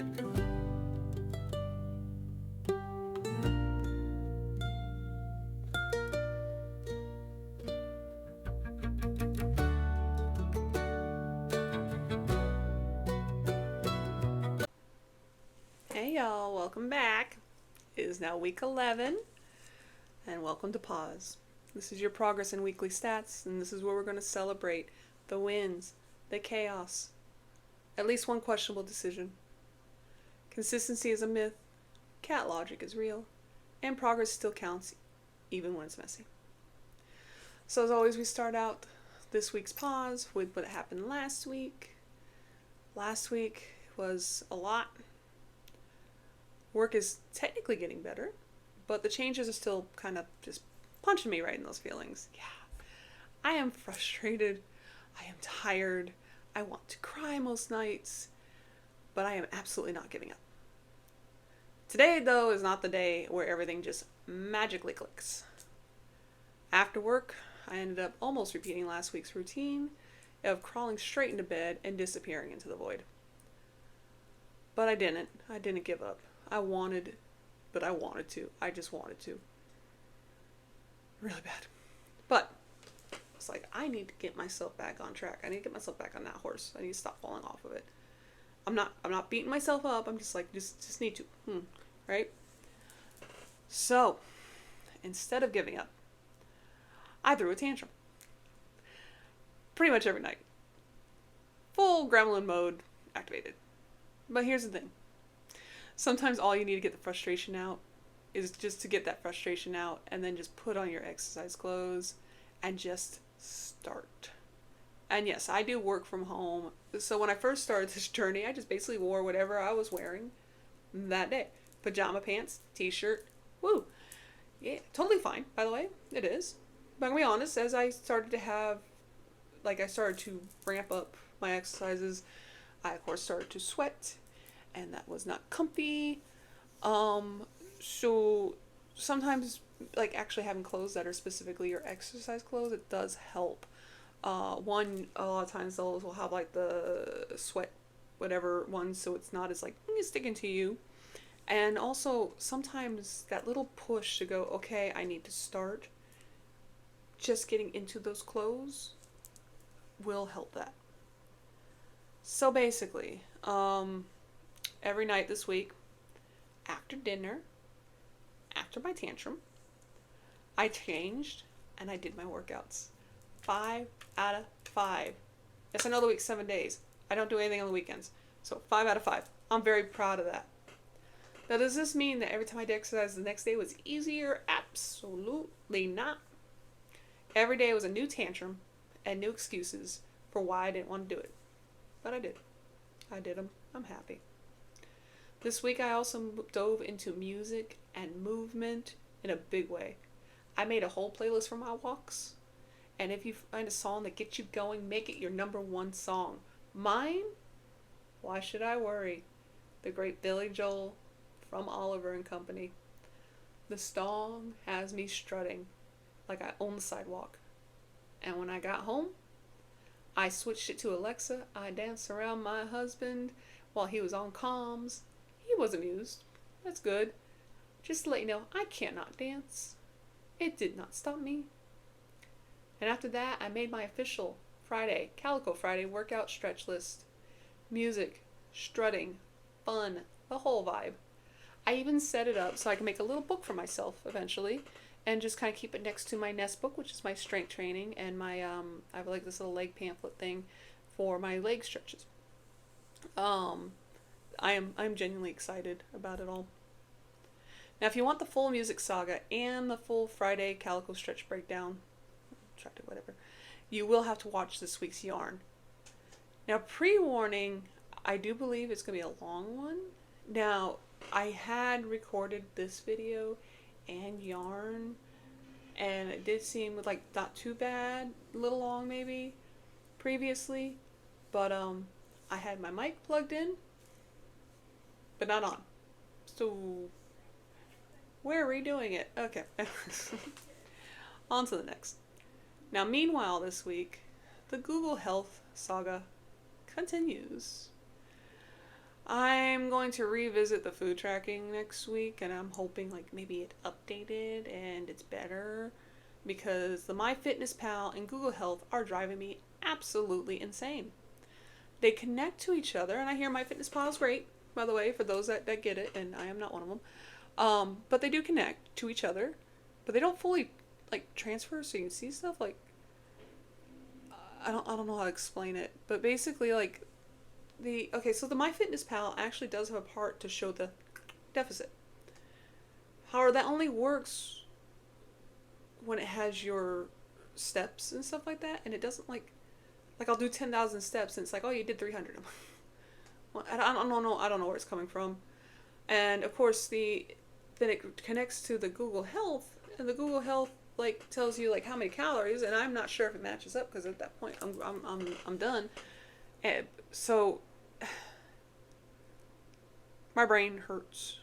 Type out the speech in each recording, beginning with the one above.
Hey y'all, welcome back. It is now week 11, and welcome to PAWS. This is your progress and weekly stats, and this is where we're going to celebrate the wins, the chaos, at least one questionable decision. Consistency is a myth, cat logic is real, and progress still counts, even when it's messy. So as always, we start out this week's PAWS with what happened last week. Last week was a lot. Work is technically getting better, but the changes are still kind of just punching me right in those feelings. Yeah, I am frustrated. I am tired. I want to cry most nights, but I am absolutely not giving up. Today, though, is not the day where everything just magically clicks. After work, I ended up almost repeating last week's routine of crawling straight into bed and disappearing into the void. But I didn't. I didn't give up. I wanted to. I just wanted to. Really bad. But it's like, I need to get myself back on track. I need to get myself back on that horse. I need to stop falling off of it. I'm not beating myself up. I'm just like, just need to. Right? So, instead of giving up, I threw a tantrum. Pretty much every night. Full gremlin mode activated. But here's the thing. Sometimes all you need to get the frustration out is just to get that frustration out and then just put on your exercise clothes and just start. And yes, I do work from home. So when I first started this journey, I just basically wore whatever I was wearing that day. Pajama pants, t-shirt, woo. Yeah, totally fine, by the way. It is. But I'm going to be honest, as I started to ramp up my exercises, I of course started to sweat. And that was not comfy. So sometimes, like, actually having clothes that are specifically your exercise clothes, it does help. A lot of times those will have like the sweat whatever ones, so it's not as like sticking to you. And also sometimes that little push to go, okay, I need to start, just getting into those clothes will help that. So basically, every night this week, after dinner, after my tantrum, I changed and I did my workouts. 5 out of 5. Yes, I know the week's 7 days. I don't do anything on the weekends. So 5 out of 5. I'm very proud of that. Now, does this mean that every time I did exercise the next day was easier? Absolutely not. Every day was a new tantrum and new excuses for why I didn't want to do it. But I did. I did them. I'm happy. This week I also dove into music and movement in a big way. I made a whole playlist for my walks. And if you find a song that gets you going, make it your number one song. Mine? Why Should I Worry? The great Billy Joel from Oliver and Company. The song has me strutting like I own the sidewalk. And when I got home, I switched it to Alexa. I danced around my husband while he was on comms. He was amused. That's good. Just to let you know, I cannot dance. It did not stop me. And after that, I made my official Calico Friday workout stretch list. Music, strutting, fun, the whole vibe. I even set it up so I can make a little book for myself eventually and just kind of keep it next to my Nest book, which is my strength training, and my I have like this little leg pamphlet thing for my leg stretches. I'm genuinely excited about it all. Now, if you want the full music saga and the full Friday Calico stretch breakdown, whatever, you will have to watch this week's yarn. Now, pre-warning, I do believe it's going to be a long one. Now, I had recorded this video and yarn, and it did seem like not too bad, a little long maybe, previously, but I had my mic plugged in, but not on. So, we're redoing it. Okay. On to the next. Now, meanwhile, this week, the Google Health saga continues. I'm going to revisit the food tracking next week, and I'm hoping like maybe it updated and it's better, because the MyFitnessPal and Google Health are driving me absolutely insane. They connect to each other, and I hear MyFitnessPal is great, by the way, for those that get it, and I am not one of them. But they do connect to each other, but they don't fully like transfer, so you can see stuff like I don't know how to explain it, but basically like so the MyFitnessPal actually does have a part to show the deficit. However, that only works when it has your steps and stuff like that, and it doesn't like I'll do 10,000 steps and it's like, oh, you did 300. Well, I don't know where it's coming from, and of course then it connects to the Google Health, and the Google Health like tells you like how many calories, and I'm not sure if it matches up because at that point I'm done, and so my brain hurts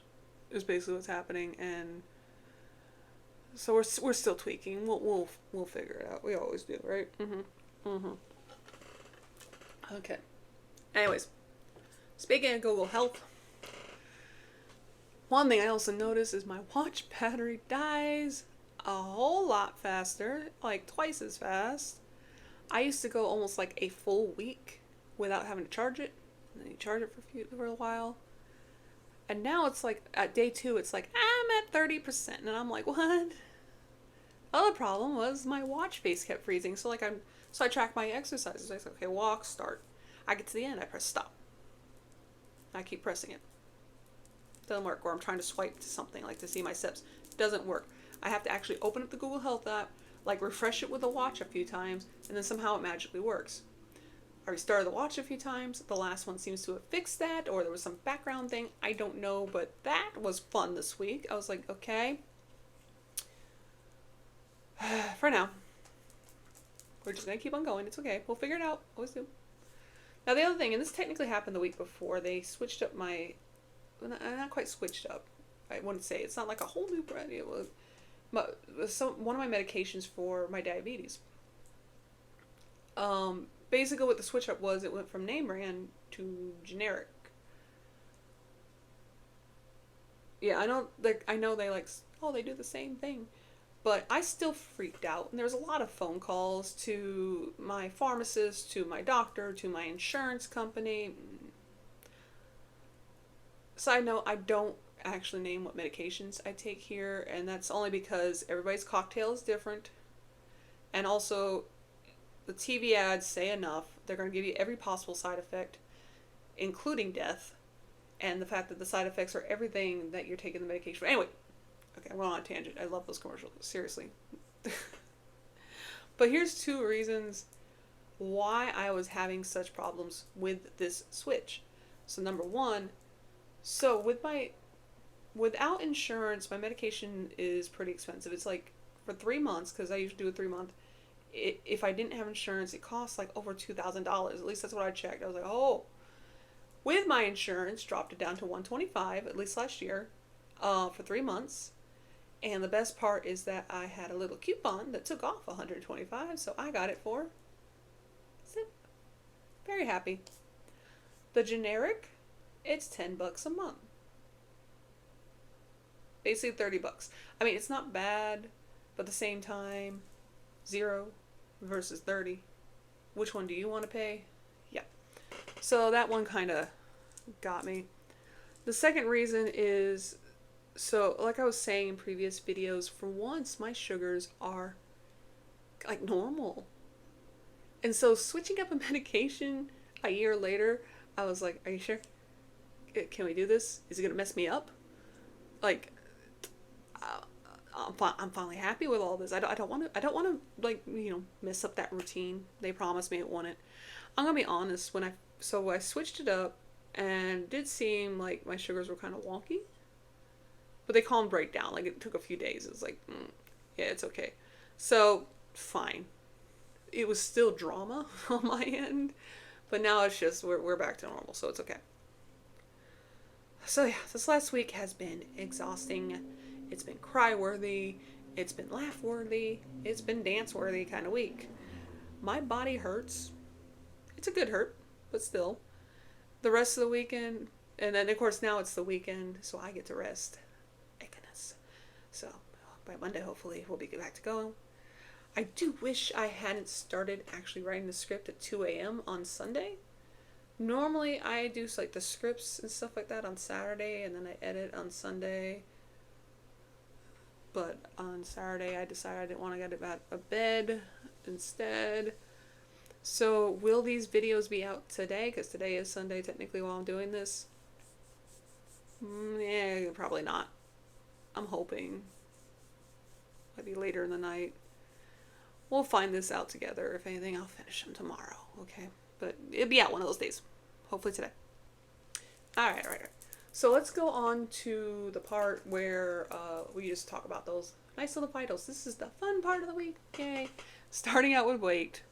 is basically what's happening, and so we're still tweaking. We'll figure it out. We always do, right? Okay. Anyways, speaking of Google Health, one thing I also noticed is my watch battery dies a whole lot faster, like twice as fast. I used to go almost like a full week without having to charge it, and then you charge it for a while. And now it's like at day 2, it's like I'm at 30%, and I'm like, what? Other problem was my watch face kept freezing. So I track my exercises. I say, okay, walk, start. I get to the end, I press stop. I keep pressing it. Doesn't work. Or I'm trying to swipe to something like to see my steps. Doesn't work. I have to actually open up the Google Health app, like refresh it with a watch a few times, and then somehow it magically works. I restarted the watch a few times. The last one seems to have fixed that, or there was some background thing. I don't know, but that was fun this week. I was like, okay. For now. We're just going to keep on going. It's okay. We'll figure it out. Always do. Now, the other thing, and this technically happened the week before, they switched up not quite switched up. I wouldn't say. It's not like a whole new brand. It was one of my medications for my diabetes. Basically what the switch up was, it went from name brand to generic. Yeah, I know they they do the same thing. But I still freaked out, and there was a lot of phone calls to my pharmacist, to my doctor, to my insurance company. Side note, I don't actually name what medications I take here, and that's only because everybody's cocktail is different. And also, the TV ads say enough. They're going to give you every possible side effect, including death, and the fact that the side effects are everything that you're taking the medication for. Anyway, okay, I'm on a tangent. I love those commercials. Seriously. But here's 2 reasons why I was having such problems with this switch. So number 1, without insurance, my medication is pretty expensive. It's like for 3 months, because I usually do a 3-month. If I didn't have insurance, it costs like over $2,000. At least that's what I checked. I was like, oh. With my insurance, dropped it down to $125, at least last year, for 3 months. And the best part is that I had a little coupon that took off $125, so I got it for very happy. The generic, it's $10 a month. Basically $30. I mean, it's not bad, but at the same time, 0 versus 30. Which one do you want to pay? Yeah. So that one kind of got me. The second reason is, so like I was saying in previous videos, for once my sugars are like normal. And so switching up a medication a year later, I was like, are you sure? Can we do this? Is it going to mess me up? Like, I'm finally happy with all this. I don't want to like, mess up that routine they promised me it wouldn't. I'm going to be honest, I switched it up, and it did seem like my sugars were kind of wonky. But they calmed right down. Like, it took a few days. It was like, yeah, it's okay. So, fine. It was still drama on my end. But now it's just, we're back to normal. So, it's okay. So, yeah, this last week has been exhausting. It's been cry-worthy. It's been laugh-worthy. It's been dance-worthy kind of week. My body hurts. It's a good hurt, but still. The rest of the weekend, And then, of course, now it's the weekend, so I get to rest. Thank goodness. So, by Monday, hopefully, we'll be back to go. I do wish I hadn't started actually writing the script at 2 a.m. on Sunday. Normally, I do like the scripts and stuff like that on Saturday, and then I edit on Sunday. But on Saturday, I decided I didn't want to get out of bed instead. So, will these videos be out today? Because today is Sunday, technically, while I'm doing this. Yeah, probably not. I'm hoping. Might be later in the night. We'll find this out together. If anything, I'll finish them tomorrow, okay? But it'll be out one of those days. Hopefully today. Alright. So let's go on to the part where we just talk about those nice little vitals. This is the fun part of the week. Yay. Starting out with weight.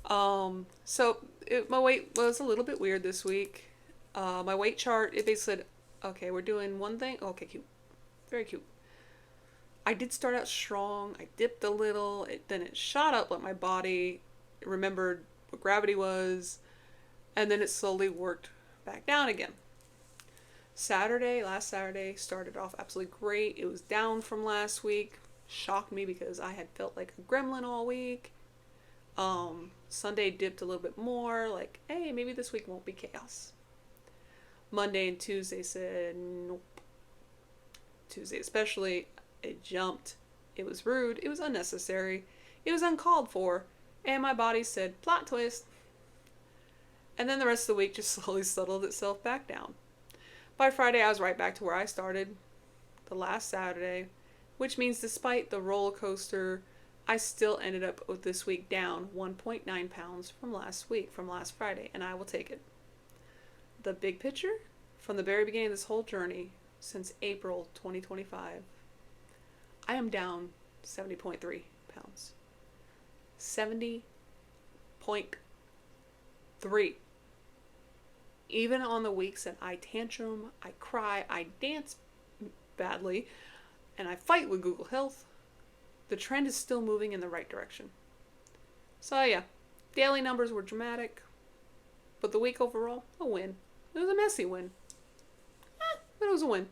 My weight was a little bit weird this week. My weight chart, it basically said, okay, we're doing one thing. Okay, cute. Very cute. I did start out strong. I dipped a little. Then it shot up like my body remembered what gravity was. And then it slowly worked back down again. Last Saturday, started off absolutely great. It was down from last week. Shocked me because I had felt like a gremlin all week. Sunday dipped a little bit more. Like, hey, maybe this week won't be chaos. Monday and Tuesday said nope. Tuesday especially, it jumped. It was rude. It was unnecessary. It was uncalled for. And my body said, plot twist. And then the rest of the week just slowly settled itself back down. By Friday, I was right back to where I started the last Saturday, which means despite the roller coaster, I still ended up with this week down 1.9 pounds from last Friday, and I will take it. The big picture, from the very beginning of this whole journey, since April 2025, I am down 70.3 pounds. 70.3. Even on the weeks that I tantrum, I cry, I dance badly, and I fight with Google Health, the trend is still moving in the right direction. So yeah, daily numbers were dramatic, but the week overall, a win. It was a messy win. But it was a win.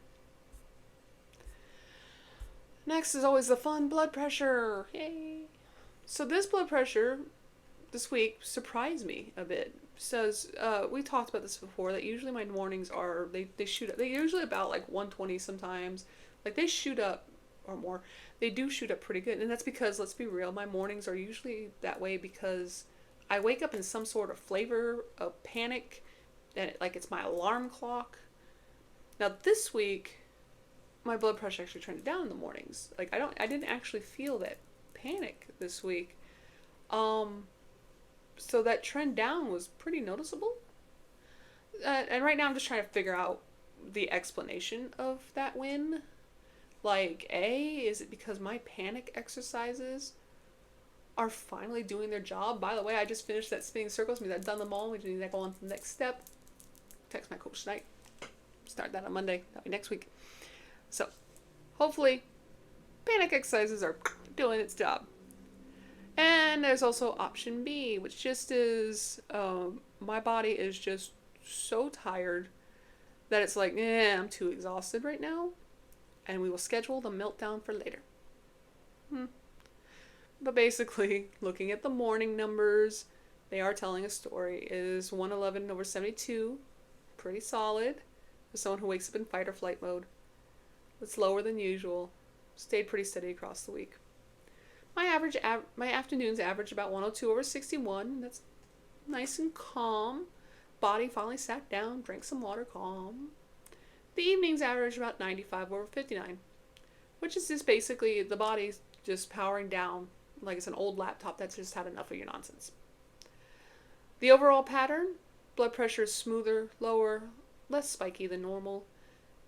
Next is always the fun blood pressure. Yay! So this blood pressure this week surprised me a bit. Says we talked about this before, that usually my mornings are they shoot up. They're usually about like 120 sometimes. Like they shoot up or more. They do shoot up pretty good, and that's because, let's be real, my mornings are usually that way because I wake up in some sort of flavor of panic, and like it's my alarm clock. Now this week, my blood pressure actually trended down in the mornings. Like I didn't actually feel that panic this week. So that trend down was pretty noticeable. And right now I'm just trying to figure out the explanation of that win. Like, is it because my panic exercises are finally doing their job? By the way, I just finished that spinning circles. Means I've done them all. We just need to go on to the next step. Text my coach tonight. Start that on Monday. That'll be next week. So, hopefully, panic exercises are doing its job. And there's also option B, which just is, my body is just so tired that it's like, I'm too exhausted right now. And we will schedule the meltdown for later. But basically, looking at the morning numbers, they are telling a story. It is 111 over 72. Pretty solid. For someone who wakes up in fight or flight mode. It's lower than usual. Stayed pretty steady across the week. My afternoons average about 102 over 61. That's nice and calm. Body finally sat down, drank some water, calm. The evenings average about 95 over 59, which is just basically the body just powering down like it's an old laptop that's just had enough of your nonsense. The overall pattern, blood pressure is smoother, lower, less spiky than normal.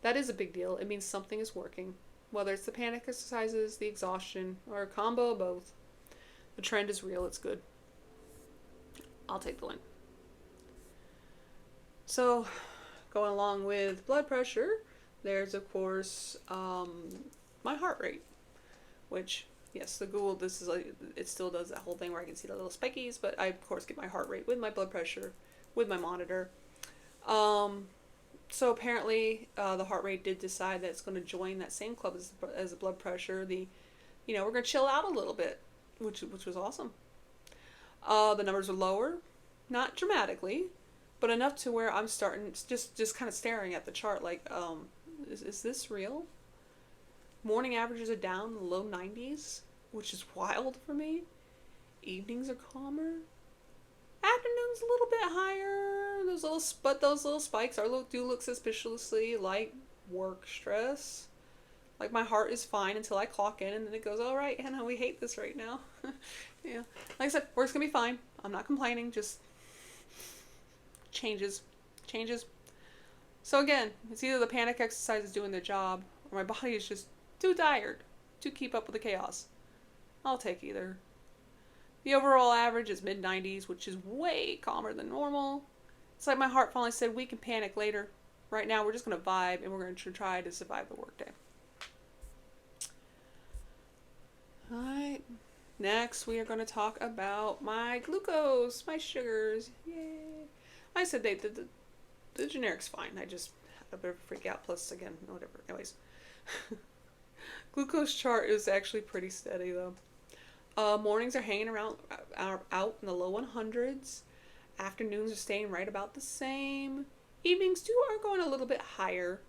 That is a big deal. It means something is working. Whether it's the panic exercises, the exhaustion, or a combo of both. The trend is real. It's good. I'll take the win. So, going along with blood pressure, there's, of course, my heart rate. Which, yes, the Google, this is like, it still does that whole thing where I can see the little spikies, but I, of course, get my heart rate with my blood pressure, with my monitor. So apparently, the heart rate did decide that it's going to join that same club as the blood pressure. We're going to chill out a little bit, which was awesome. The numbers are lower, not dramatically, but enough to where I'm starting just kind of staring at the chart like, is this real? Morning averages are down in the low 90s, which is wild for me. Evenings are calmer. Afternoons a little bit higher. Those little spikes do look suspiciously like work stress. Like my heart is fine until I clock in, and then it goes, all right, Hannah, we hate this right now. Yeah, like I said, work's gonna be fine. I'm not complaining. Just changes. So again, it's either the panic exercise is doing their job, or my body is just too tired to keep up with the chaos. I'll take either. The overall average is mid-90s, which is way calmer than normal. It's like my heart finally said, we can panic later. Right now, we're just going to vibe, and we're going to try to survive the workday. Alright. Next, we are going to talk about my glucose, my sugars. Yay. Like I said, the generic's fine. I just had a bit of a freak out. Plus, again, whatever. Anyways. Glucose chart is actually pretty steady, though. Mornings are hanging around out in the low 100s. Afternoons are staying right about the same. Evenings too are going a little bit higher,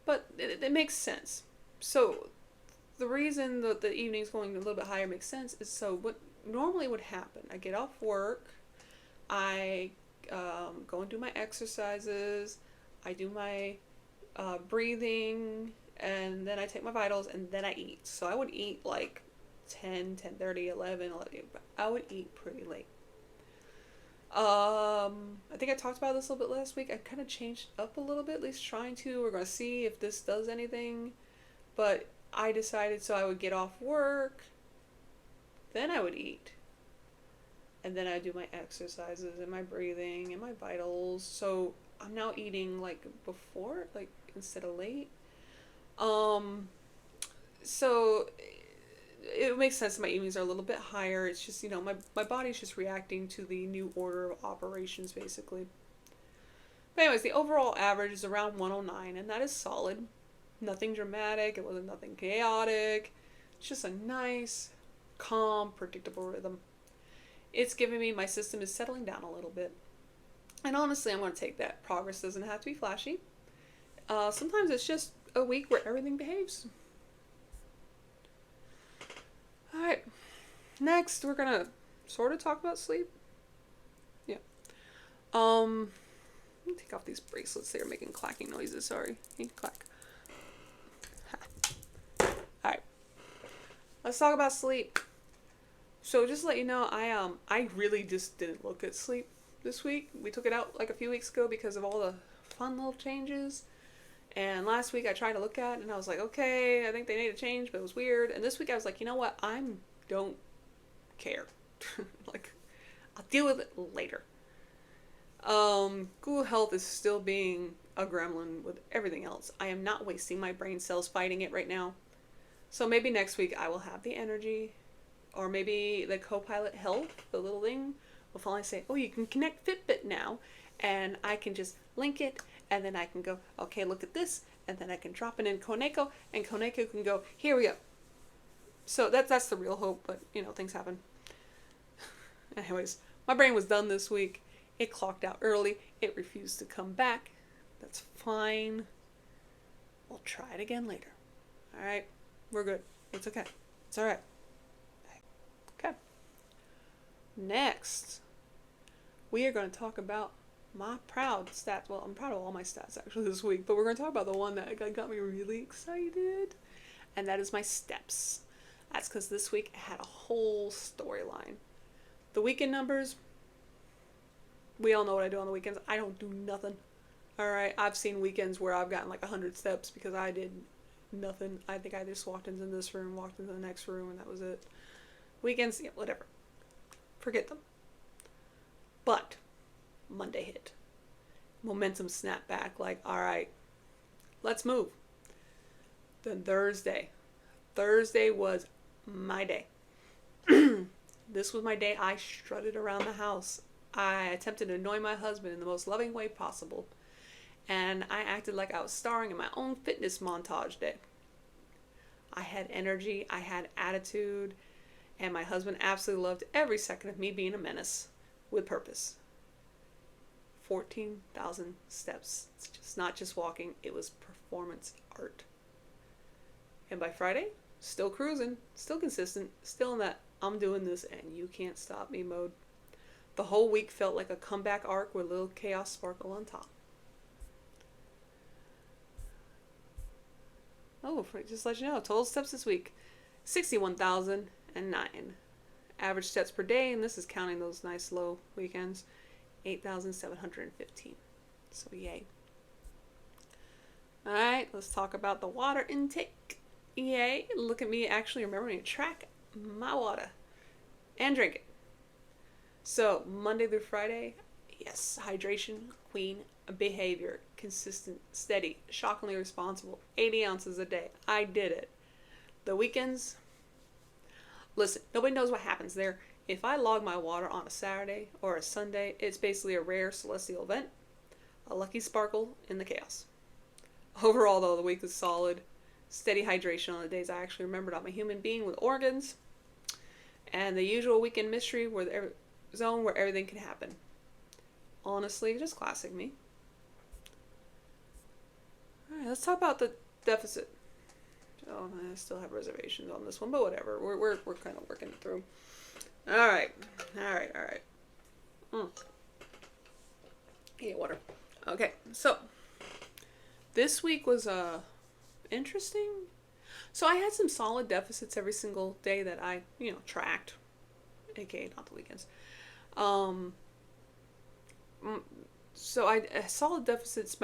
but it makes sense. So the reason that the evenings going a little bit higher makes sense is so what normally would happen. I get off work, I go and do my exercises, I do my breathing, and then I take my vitals, and then I eat. So I would eat like 10:30, 11. I would eat pretty late. I think I talked about this a little bit last week. I kind of changed up a little bit, at least trying to. We're going to see if this does anything. But I decided so I would get off work, then I would eat. And then I do my exercises and my breathing and my vitals. So I'm now eating like before, like instead of late. So it makes sense that my evenings are a little bit higher. It's just, my body's just reacting to the new order of operations, basically. But anyways, the overall average is around 109, and that is solid. Nothing dramatic. It wasn't nothing chaotic. It's just a nice, calm, predictable rhythm. It's giving me, my system is settling down a little bit. And honestly, I'm going to take that. Progress doesn't have to be flashy. Sometimes it's just a week where everything behaves. Alright, next we're gonna sort of talk about sleep. Yeah. Let me take off these bracelets. They're making clacking noises. Sorry. Need to clack. Alright. Let's talk about sleep. So just to let you know, I really just didn't look at sleep this week. We took it out like a few weeks ago because of all the fun little changes. And last week I tried to look at it and I was like, okay, I think they made a change, but it was weird. And this week I was like, you know what? I don't care. Like, I'll deal with it later. Google Health is still being a gremlin with everything else. I am not wasting my brain cells fighting it right now. So maybe next week I will have the energy, or maybe the Copilot Health, the little thing, will finally say, oh, you can connect Fitbit now, and I can just link it, and then I can go, okay, look at this, and then I can drop it in Calico, and Calico can go, here we go. So that's the real hope, but, things happen. Anyways, my brain was done this week. It clocked out early. It refused to come back. That's fine. We'll try it again later. All right? We're good. It's okay. It's all right. Okay. Next, we are going to talk about my proud stats. Well, I'm proud of all my stats actually this week, but we're going to talk about the one that got me really excited, and that is my steps. That's because this week I had a whole storyline. The weekend numbers, we all know what I do on the weekends. I don't do nothing. Alright, I've seen weekends where I've gotten like 100 steps because I did nothing. I think I just walked into this room, walked into the next room, and that was it. Weekends, yeah, whatever. Forget them. But Monday hit. Momentum snapped back, like, alright, let's move. Then Thursday. Thursday was my day. This was my day I strutted around the house. I attempted to annoy my husband in the most loving way possible. and I acted like I was starring in my own fitness montage day. I had energy, I had attitude, and my husband absolutely loved every second of me being a menace with purpose. 14,000 steps. It's just not just walking, it was performance art. And by Friday, still cruising, still consistent, still in that I'm doing this and you can't stop me mode. The whole week felt like a comeback arc with a little chaos sparkle on top. Oh, just to let you know, total steps this week, 61,009. Average steps per day, and this is counting those nice low weekends, 8,715. So yay. Alright, let's talk about the water intake. Yay, look at me actually remembering to track my water and drink it. So, Monday through Friday, yes, hydration, queen, behavior, consistent, steady, shockingly responsible, 80 ounces a day. I did it. The weekends, listen, nobody knows what happens there. If I log my water on a Saturday or a Sunday, it's basically a rare celestial event, a lucky sparkle in the chaos. Overall, though, the week was solid. Steady hydration on the days I actually remembered I'm a human being with organs, and the usual weekend mystery zone where everything can happen. Honestly, just classic me. Alright, let's talk about the deficit. Oh, I still have reservations on this one, but whatever. We're kind of working it through. Alright. Yeah, water. Okay, so this week was interesting. So I had some solid deficits every single day that I, tracked, aka not the weekends. So I solid deficits.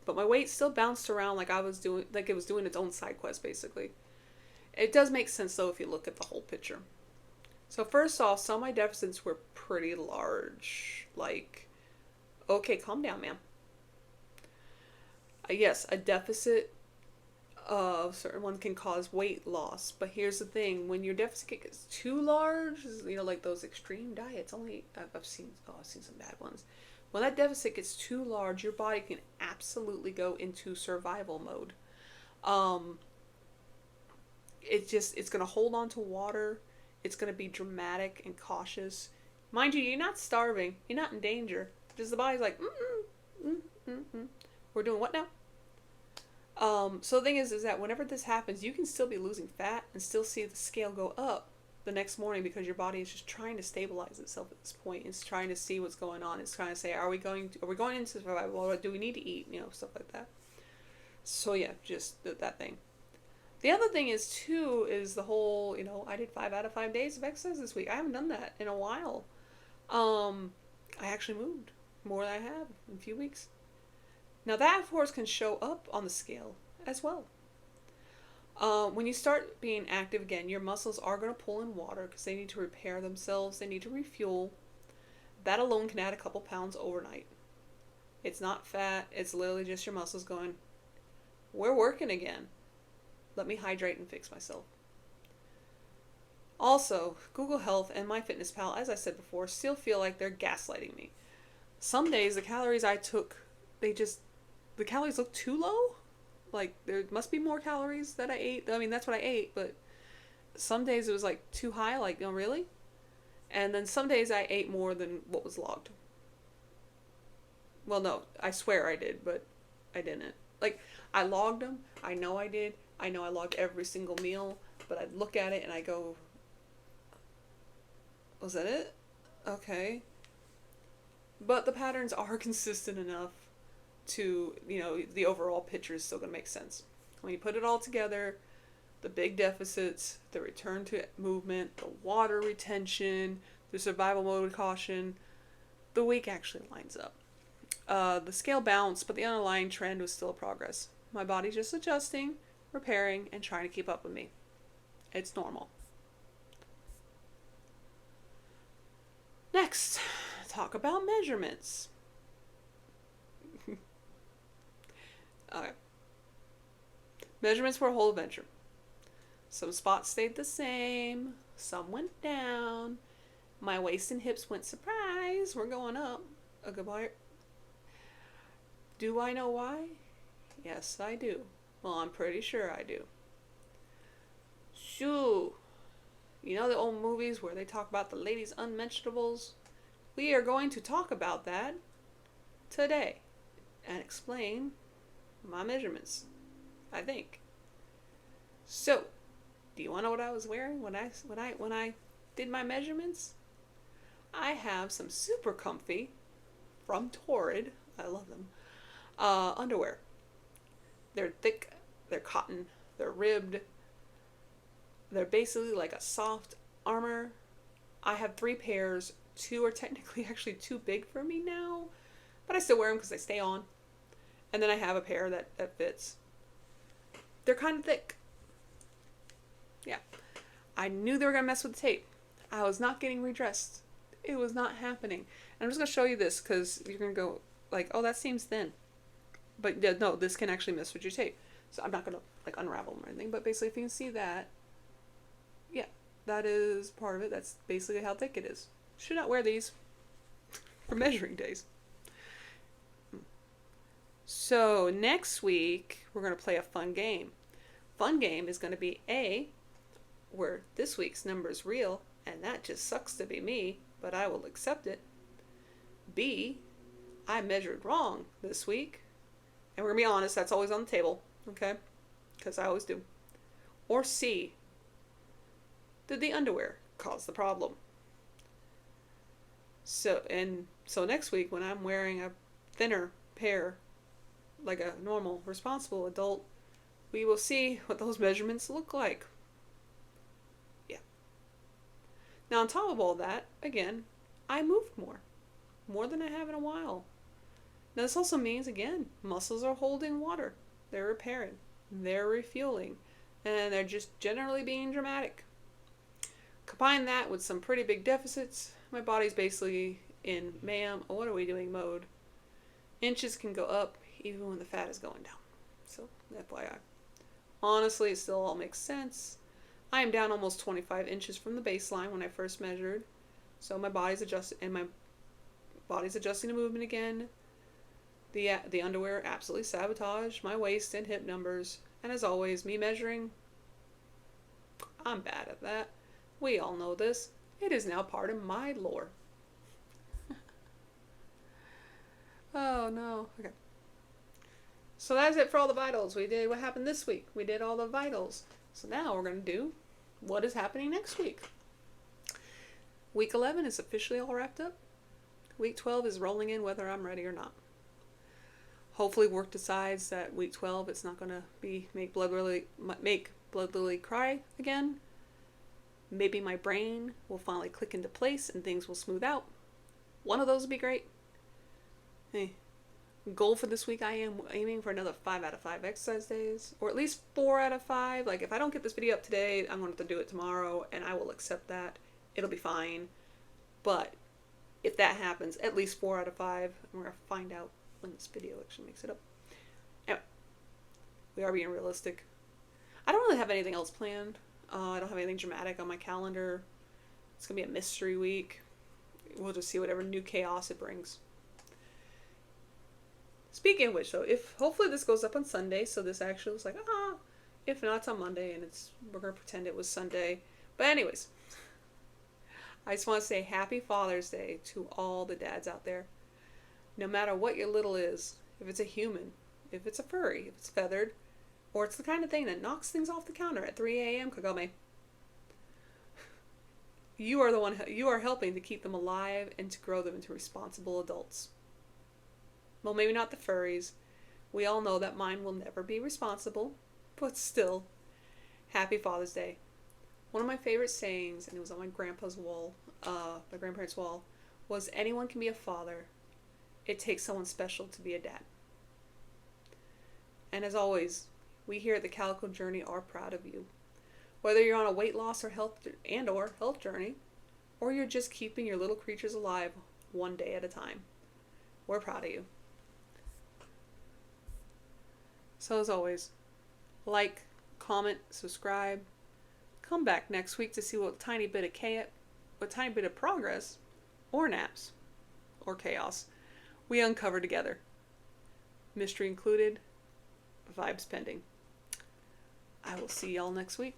But my weight still bounced around like it was doing its own side quest basically. It does make sense though if you look at the whole picture. So first off, some of my deficits were pretty large. Like, okay, calm down, ma'am. Yes, a deficit of certain one can cause weight loss, but here's the thing: when your deficit gets too large, like those extreme diets. I've seen some bad ones. When that deficit gets too large, your body can absolutely go into survival mode. It's going to hold on to water. It's going to be dramatic and cautious. Mind you, you're not starving. You're not in danger. Just the body's like, we're doing what now? So the thing is that whenever this happens, you can still be losing fat and still see the scale go up the next morning because your body is just trying to stabilize itself at this point. It's trying to see what's going on. It's trying to say, are we going into survival? What do we need to eat? Stuff like that. So yeah, just that thing. The other thing is too is the whole, I did 5 out of 5 days of exercise this week. I haven't done that in a while. I actually moved more than I have in a few weeks. Now that of course can show up on the scale as well. When you start being active again, your muscles are going to pull in water because they need to repair themselves. They need to refuel. That alone can add a couple pounds overnight. It's not fat. It's literally just your muscles going, we're working again. Let me hydrate and fix myself. Also, Google Health and MyFitnessPal, as I said before, still feel like they're gaslighting me. Some days the calories I took, the calories look too low. Like, there must be more calories that I ate. I mean, that's what I ate, but some days it was like too high, like, oh, really? And then some days I ate more than what was logged. Well, no, I swear I did, but I didn't. Like, I logged them. I know I did. I know I logged every single meal, but I'd look at it and I go, was that it? Okay. But the patterns are consistent enough to, the overall picture is still going to make sense. When you put it all together, the big deficits, the return to movement, the water retention, the survival mode caution, the week actually lines up. The scale bounced, but the underlying trend was still progress. My body's just adjusting, repairing, and trying to keep up with me. It's normal. Next, talk about measurements. Okay. Measurements were a whole adventure. Some spots stayed the same, some went down. My waist and hips went, surprise, we're going up. A good part. Do I know why? Yes, I do. Well, I'm pretty sure I do. Shoo. You know the old movies where they talk about the ladies' unmentionables? We are going to talk about that today and explain my measurements, I think. So, do you want to know what I was wearing when I did my measurements? I have some super comfy from Torrid, I love them, underwear. They're thick, they're cotton, they're ribbed, they're basically like a soft armor. I have 3 pairs. 2 are technically actually too big for me now, but I still wear them because they stay on. And then I have a pair that fits. They're kind of thick. Yeah. I knew they were going to mess with the tape. I was not getting redressed. It was not happening. And I'm just going to show you this because you're going to go like, oh, that seems thin. But yeah, no, this can actually mess with your tape. So I'm not going to like unravel them or anything. But basically, if you can see that, yeah, that is part of it. That's basically how thick it is. Should not wear these for measuring days. So next week, we're going to play a fun game. Fun game is going to be A, where this week's number is real, and that just sucks to be me, but I will accept it. B, I measured wrong this week, and we're going to be honest, that's always on the table, okay? Because I always do. Or C, did the underwear cause the problem? So next week, when I'm wearing a thinner pair, like a normal, responsible adult, we will see what those measurements look like. Yeah. Now, on top of all that, again, I moved more than I have in a while. Now, this also means, again, muscles are holding water. They're repairing. They're refueling. And they're just generally being dramatic. Combine that with some pretty big deficits. My body's basically in, ma'am, what are we doing mode. Inches can go up even when the fat is going down. So, FYI. Honestly, it still all makes sense. I am down almost 25 inches from the baseline when I first measured. So my body's adjusting, and my body's adjusting to movement again. The underwear absolutely sabotaged my waist and hip numbers. And as always, me measuring, I'm bad at that. We all know this. It is now part of my lore. Oh no. Okay. So that's it for all the vitals. We did what happened this week. We did all the vitals. So now we're going to do what is happening next week. Week 11 is officially all wrapped up. Week 12 is rolling in whether I'm ready or not. Hopefully work decides that week 12 it's not going to be make Blood Lily cry again. Maybe my brain will finally click into place and things will smooth out. One of those would be great. Hey, goal for this week, I am aiming for another 5 out of 5 exercise days. Or at least 4 out of 5. Like, if I don't get this video up today, I'm going to have to do it tomorrow, and I will accept that. It'll be fine. But if that happens, at least 4 out of 5. And we're going to find out when this video actually makes it up. Anyway, we are being realistic. I don't really have anything else planned. I don't have anything dramatic on my calendar. It's going to be a mystery week. We'll just see whatever new chaos it brings. Speaking of which, though, if hopefully this goes up on Sunday, so this actually was like, if not, it's on Monday, and we're going to pretend it was Sunday. But anyways, I just want to say Happy Father's Day to all the dads out there. No matter what your little is, if it's a human, if it's a furry, if it's feathered, or it's the kind of thing that knocks things off the counter at 3 a.m., Kagome. You are helping to keep them alive and to grow them into responsible adults. Well, maybe not the furries. We all know that mine will never be responsible, but still, Happy Father's Day. One of my favorite sayings, and it was on my grandpa's wall, my grandparents' wall, was anyone can be a father. It takes someone special to be a dad. And as always, we here at the Calico Journey are proud of you. Whether you're on a weight loss or health journey, or you're just keeping your little creatures alive one day at a time, we're proud of you. So as always, like, comment, subscribe. Come back next week to see what tiny bit of progress, or naps, or chaos, we uncover together. mystery included, vibes pending. I will see y'all next week.